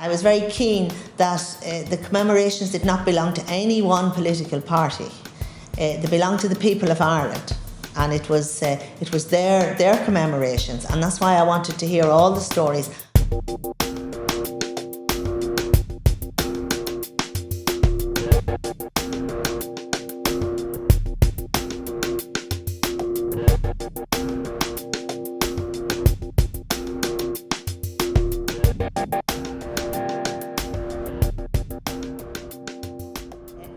I was very keen that the commemorations did not belong to any one political party. They belonged to the people of Ireland, and it was their commemorations, and that's why I wanted to hear all the stories.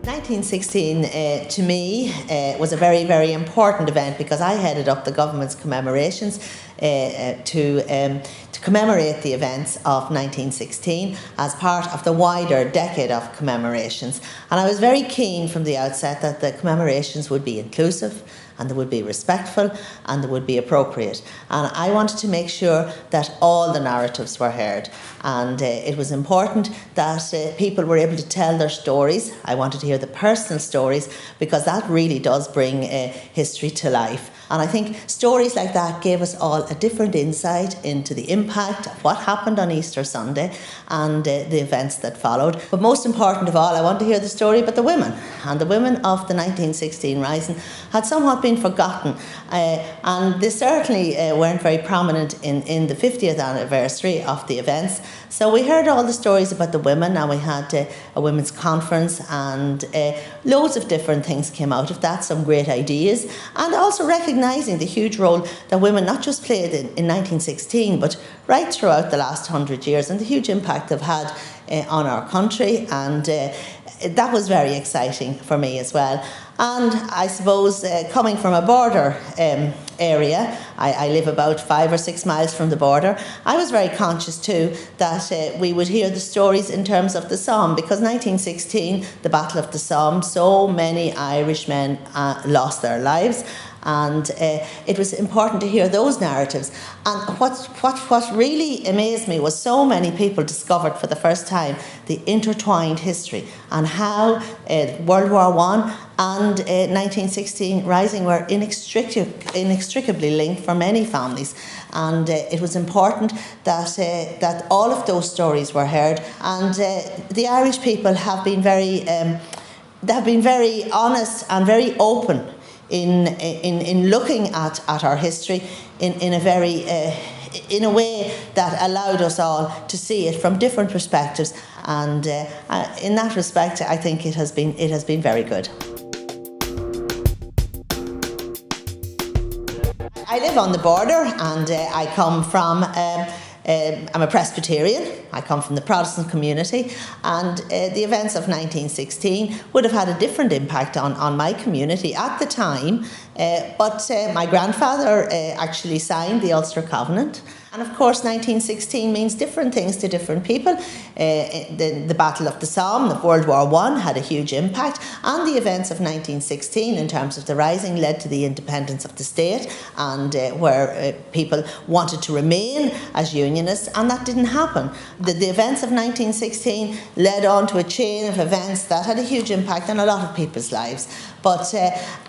In 1916 to me was a very, very important event because I headed up the government's commemorations to commemorate the events of 1916 as part of the wider decade of commemorations. And I was very keen from the outset that the commemorations would be inclusive, and they would be respectful, and they would be appropriate. And I wanted to make sure that all the narratives were heard. And it was important that people were able to tell their stories. I wanted to hear the personal stories because that really does bring history to life. And I think stories like that gave us all a different insight into the impact of what happened on Easter Sunday and the events that followed. But most important of all, I want to hear the story about the women. And the women of the 1916 Rising had somewhat been forgotten. And they certainly weren't very prominent in the 50th anniversary of the events. So we heard all the stories about the women, and we had a women's conference, and loads of different things came out of that, some great ideas, and also recognising the huge role that women not just played in 1916, but right throughout the last 100 years, and the huge impact they've had on our country, and that was very exciting for me as well. And I suppose coming from a border area, I live about 5 or 6 miles from the border, I was very conscious too that we would hear the stories in terms of the Somme, because 1916, the Battle of the Somme, so many Irishmen lost their lives. And it was important to hear those narratives. And what really amazed me was so many people discovered for the first time the intertwined history and how World War I and 1916 Rising were inextricably linked for many families. And it was important that all of those stories were heard. And the Irish people have been very honest and very open in looking at our history in a way that allowed us all to see it from different perspectives, and in that respect I think it has been very good. I live on the border, and I come from I'm a Presbyterian. I come from the Protestant community, and the events of 1916 would have had a different impact on my community at the time, but my grandfather actually signed the Ulster Covenant. And of course 1916 means different things to different people. The Battle of the Somme, the World War I, had a huge impact, and the events of 1916 in terms of the Rising led to the independence of the state, and where people wanted to remain as Unionists, and that didn't happen. The events of 1916 led on to a chain of events that had a huge impact on a lot of people's lives. But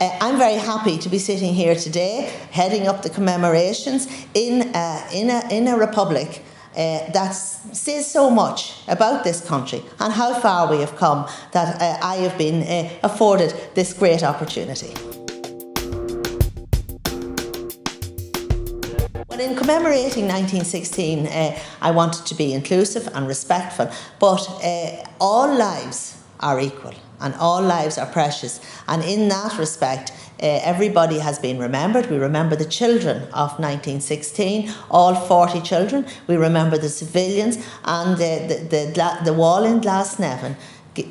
I'm very happy to be sitting here today, heading up the commemorations in a republic that says so much about this country and how far we have come, that I have been afforded this great opportunity. Well, in commemorating 1916, I wanted to be inclusive and respectful, but all lives are equal and all lives are precious, and in that respect everybody has been remembered. We remember the children of 1916, all 40 children. We remember the civilians, and the wall in Glasnevin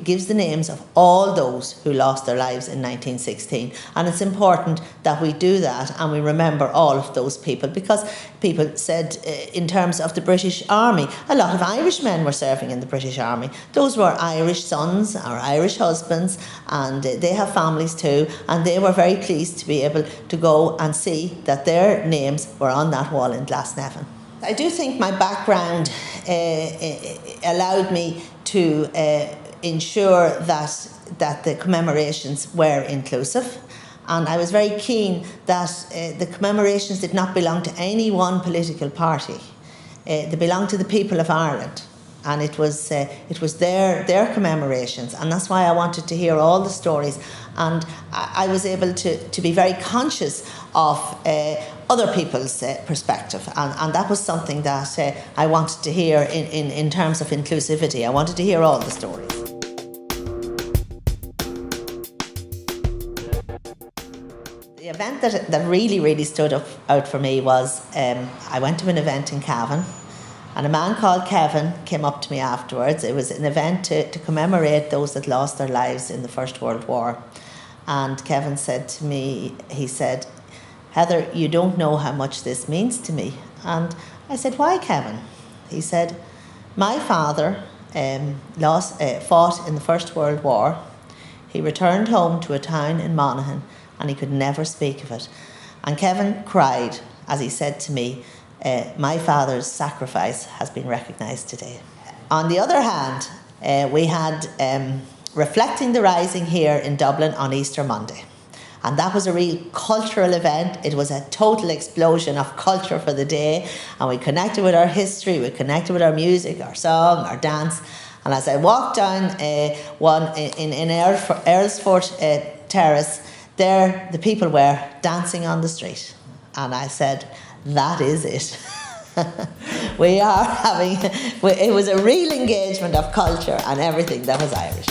gives the names of all those who lost their lives in 1916. And it's important that we do that and we remember all of those people, because people said in terms of the British Army, a lot of Irishmen were serving in the British Army. Those were Irish sons or Irish husbands, and they have families too, and they were very pleased to be able to go and see that their names were on that wall in Glasnevin. I do think my background allowed me to ensure that the commemorations were inclusive, and I was very keen that the commemorations did not belong to any one political party. They belong to the people of Ireland, and it was their commemorations, and that's why I wanted to hear all the stories, and I was able to be very conscious of other people's perspective, and that was something that I wanted to hear in terms of inclusivity. I wanted to hear all the stories. The event that really stood out for me was I went to an event in Cavan, and a man called Kevin came up to me afterwards. It was an event to commemorate those that lost their lives in the First World War. And Kevin said to me, he said, "Heather, you don't know how much this means to me." And I said, "Why, Kevin?" He said, "My father fought in the First World War. He returned home to a town in Monaghan, and he could never speak of it." And Kevin cried as he said to me, "My father's sacrifice has been recognised today." On the other hand, we had Reflecting the Rising here in Dublin on Easter Monday. And that was a real cultural event. It was a total explosion of culture for the day. And we connected with our history, we connected with our music, our song, our dance. And as I walked down in Earlsfort Terrace, there the people were dancing on the street. And I said, that is it. It was a real engagement of culture and everything that was Irish.